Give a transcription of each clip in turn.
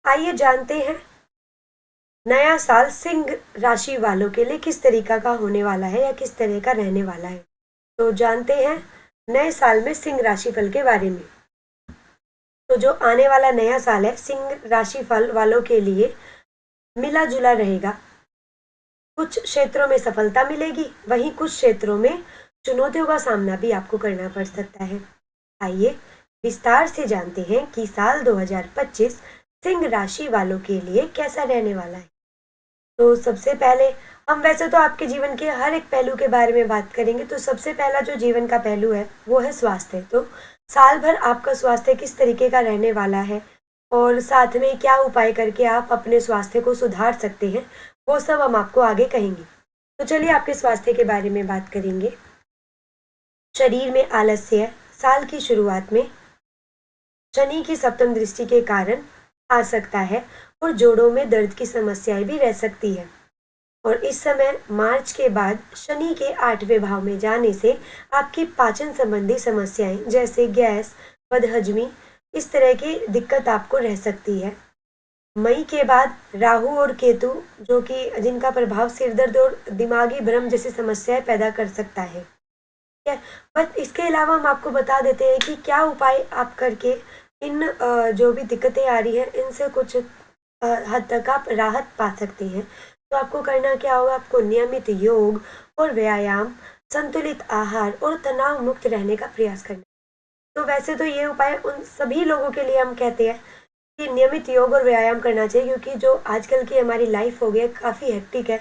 आइए जानते हैं नया साल सिंह राशि वालों के लिए किस तरीका का होने वाला है या किस तरह का रहने वाला है। तो जानते हैं नए साल में सिंह राशिफल के बारे में। तो जो आने वाला नया साल है सिंह राशिफल वालों के लिए मिला जुला रहेगा। कुछ क्षेत्रों में सफलता मिलेगी, वहीं कुछ क्षेत्रों में चुनौतियों का सामना भी आपको करना पड़ सकता है। आइए विस्तार से जानते हैं कि साल 2025 सिंह राशि वालों के लिए कैसा रहने वाला है। तो सबसे पहले हम वैसे तो आपके जीवन के हर एक पहलू के बारे में बात करेंगे। तो सबसे पहला जो जीवन का पहलू है वो है स्वास्थ्य। तो साल भर आपका स्वास्थ्य किस तरीके का रहने वाला है और साथ में क्या उपाय करके आप अपने स्वास्थ्य को सुधार सकते हैं, वो सब हम आपको आगे कहेंगे। तो चलिए आपके स्वास्थ्य के बारे में बात करेंगे। शरीर में आलस्य साल की शुरुआत में शनि की सप्तम दृष्टि के कारण आ सकता है और जोड़ों में दर्द की समस्याएं भी रह सकती है। और इस समय मार्च के बाद शनि के 8वें भाव में जाने से आपकी पाचन संबंधी समस्याएं जैसे गैस, बदहजमी, इस तरह की दिक्कत आपको रह सकती है। मई के बाद राहु और केतु जो कि जिनका प्रभाव सिर दर्द और दिमागी भ्रम जैसी समस्याएं पैदा कर सकता है। बट इसके अलावा हम आपको बता देते हैं कि क्या उपाय आप करके इन जो भी दिक्कतें आ रही हैं इनसे कुछ हद तक आप राहत पा सकते हैं। तो आपको करना क्या होगा, आपको नियमित योग और व्यायाम, संतुलित आहार और तनाव मुक्त रहने का प्रयास करना। तो वैसे तो ये उपाय उन सभी लोगों के लिए हम कहते हैं कि नियमित योग और व्यायाम करना चाहिए, क्योंकि जो आजकल की हमारी लाइफ हो गई है काफ़ी हेक्टिक है।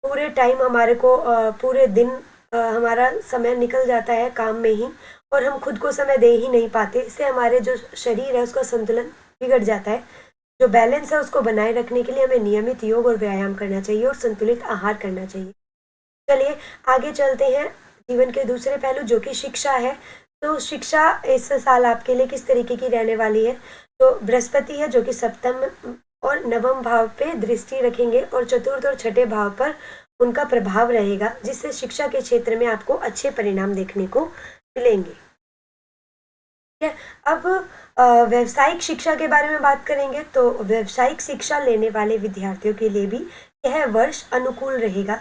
पूरे टाइम हमारे को पूरे दिन हमारा समय निकल जाता है काम में ही और हम खुद को समय दे ही नहीं पाते। इससे हमारे जो शरीर है उसका संतुलन बिगड़ जाता है। जो बैलेंस है उसको बनाए रखने के लिए हमें नियमित योग और व्यायाम करना चाहिए और संतुलित आहार करना चाहिए। चलिए आगे चलते हैं जीवन के दूसरे पहलू जो कि शिक्षा है। तो शिक्षा इस साल आपके लिए किस तरीके की रहने वाली है। तो बृहस्पति है जो कि सप्तम और नवम भाव पे दृष्टि रखेंगे और चतुर्थ और छठे भाव पर उनका प्रभाव रहेगा, जिससे शिक्षा के क्षेत्र में आपको अच्छे परिणाम देखने को मिलेंगे। अब व्यावसायिक शिक्षा के बारे में बात करेंगे। तो व्यावसायिक शिक्षा लेने वाले विद्यार्थियों के लिए भी यह वर्ष अनुकूल रहेगा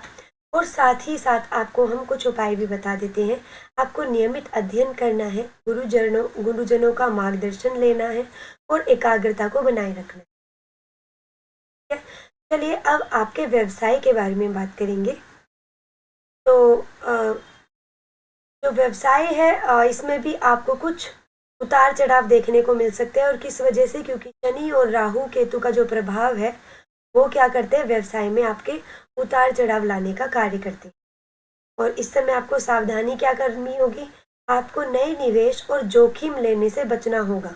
और साथ ही साथ आपको हम कुछ उपाय भी बता देते हैं। आपको नियमित अध्ययन करना है, गुरुजनों का मार्गदर्शन लेना है और एकाग्रता को बनाए रखना है। चलिए अब आपके व्यवसाय के बारे में बात करेंगे। तो जो व्यवसाय है इसमें भी आपको कुछ उतार चढ़ाव देखने को मिल सकते हैं। और किस वजह से, क्योंकि शनि और राहु केतु का जो प्रभाव है वो क्या करते हैं, व्यवसाय में आपके उतार चढ़ाव लाने का कार्य करते हैं। और इस समय आपको सावधानी क्या करनी होगी, आपको नए निवेश और जोखिम लेने से बचना होगा।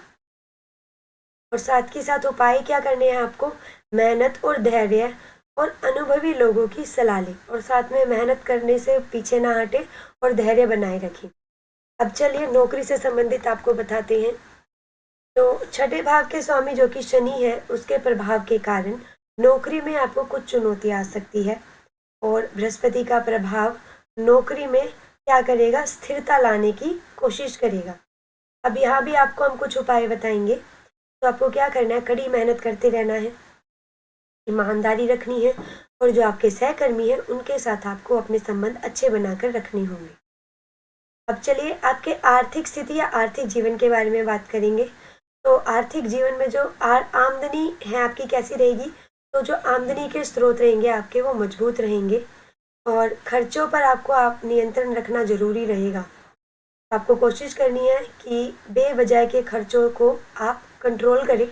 और साथ ही साथ उपाय क्या करने हैं आपको, मेहनत और धैर्य और अनुभवी लोगों की सलाह लें और साथ में मेहनत करने से पीछे ना हटे और धैर्य बनाए रखें। अब चलिए नौकरी से संबंधित आपको बताते हैं। तो छठे भाव के स्वामी जो कि शनि है उसके प्रभाव के कारण नौकरी में आपको कुछ चुनौती आ सकती है और बृहस्पति का प्रभाव नौकरी में क्या करेगा, स्थिरता लाने की कोशिश करेगा। अब यहाँ भी आपको हम कुछ उपाय बताएंगे। तो आपको क्या करना है, कड़ी मेहनत करते रहना है, ईमानदारी रखनी है और जो आपके सहकर्मी हैं उनके साथ आपको अपने संबंध अच्छे बनाकर रखने होंगे। अब चलिए आपके आर्थिक स्थिति या आर्थिक जीवन के बारे में बात करेंगे। तो आर्थिक जीवन में जो आमदनी है आपकी कैसी रहेगी। तो जो आमदनी के स्रोत रहेंगे आपके वो मजबूत रहेंगे और खर्चों पर आपको आप नियंत्रण रखना जरूरी रहेगा। आपको कोशिश करनी है कि बेवजह के खर्चों को आप कंट्रोल करें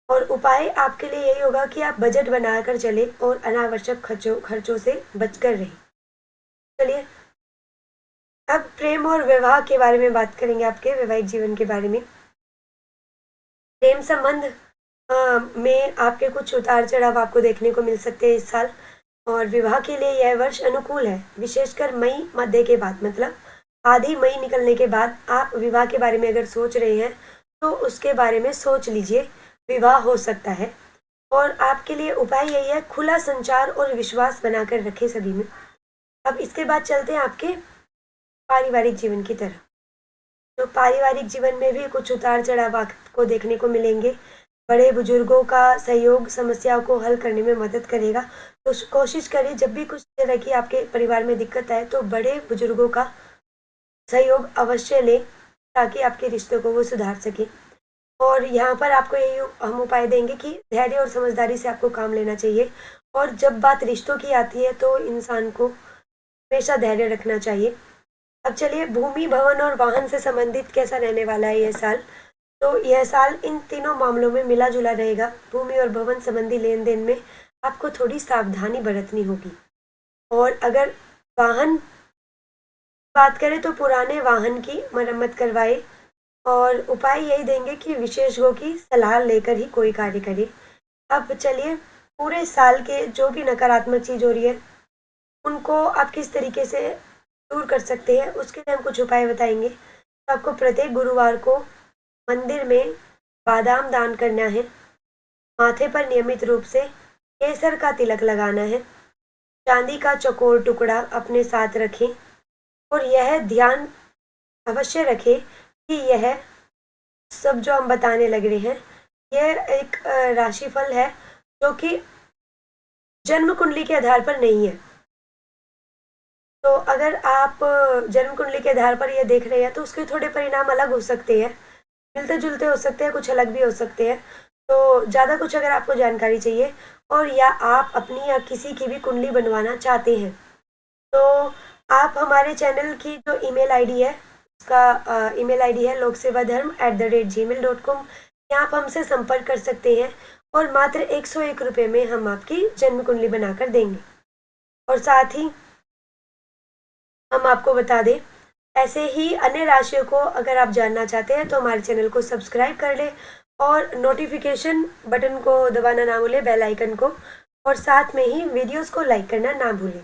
और उपाय आपके लिए यही होगा कि आप बजट बनाकर चलें और अनावश्यक खर्चों से बचकर रहें। चलिए अब प्रेम और विवाह के बारे में बात करेंगे, आपके वैवाहिक जीवन के बारे में। प्रेम संबंध में आपके कुछ उतार चढ़ाव आपको देखने को मिल सकते हैं इस साल। और विवाह के लिए यह वर्ष अनुकूल है, विशेषकर मई मध्य के बाद, मतलब आधी मई निकलने के बाद आप विवाह के बारे में अगर सोच रहे हैं तो उसके बारे में सोच लीजिए, विवाह हो सकता है। और आपके लिए उपाय यही है, खुला संचार और विश्वास बनाकर रखें सभी में। अब इसके बाद चलते हैं आपके पारिवारिक जीवन की तरफ। तो पारिवारिक जीवन में भी कुछ उतार चढ़ाव आपको देखने को मिलेंगे। बड़े बुजुर्गों का सहयोग समस्याओं को हल करने में मदद करेगा। तो कोशिश करिए जब भी कुछ तरह की आपके परिवार में दिक्कत आए तो बड़े बुजुर्गों का सहयोग अवश्य लें, ताकि आपके रिश्तों को वो सुधार सके। और यहाँ पर आपको यही हम उपाय देंगे कि धैर्य और समझदारी से आपको काम लेना चाहिए। और जब बात रिश्तों की आती है तो इंसान को हमेशा धैर्य रखना चाहिए। अब चलिए, भूमि, भवन और वाहन से संबंधित कैसा रहने वाला है यह साल। तो यह साल इन तीनों मामलों में मिला जुला रहेगा। भूमि और भवन संबंधी लेन देन में आपको थोड़ी सावधानी बरतनी होगी। और अगर वाहन बात करें तो पुराने वाहन की मरम्मत करवाए, और उपाय यही देंगे कि विशेषज्ञों की सलाह लेकर ही कोई कार्य करें। अब चलिए, पूरे साल के जो भी नकारात्मक चीज़ हो रही है उनको आप किस तरीके से दूर कर सकते हैं, उसके लिए हम कुछ उपाय बताएंगे। तो आपको प्रत्येक गुरुवार को मंदिर में बादाम दान करना है, माथे पर नियमित रूप से केसर का तिलक लगाना है, चांदी का चौकोर टुकड़ा अपने साथ रखें, और यह ध्यान अवश्य रखें कि यह सब जो हम बताने लग रहे हैं यह एक राशिफल है जो कि जन्म कुंडली के आधार पर नहीं है। तो अगर आप जन्म कुंडली के आधार पर यह देख रहे हैं तो उसके थोड़े परिणाम अलग हो सकते हैं, मिलते जुलते हो सकते हैं, कुछ अलग भी हो सकते हैं। तो ज़्यादा कुछ अगर आपको जानकारी चाहिए और या आप अपनी या किसी की भी कुंडली बनवाना चाहते हैं तो आप हमारे चैनल की जो ईमेल आईडी है, उसका ईमेल आईडी है loksevaDharm@gmail.com। यहाँ आप हमसे संपर्क कर सकते हैं और मात्र 101 रुपये में हम आपकी जन्म कुंडली बनाकर देंगे। और साथ ही हम आपको बता दें, ऐसे ही अन्य राशियों को अगर आप जानना चाहते हैं तो हमारे चैनल को सब्सक्राइब कर लें और नोटिफिकेशन बटन को दबाना ना भूलें, बेल आइकन को, और साथ में ही वीडियोस को लाइक करना ना भूलें।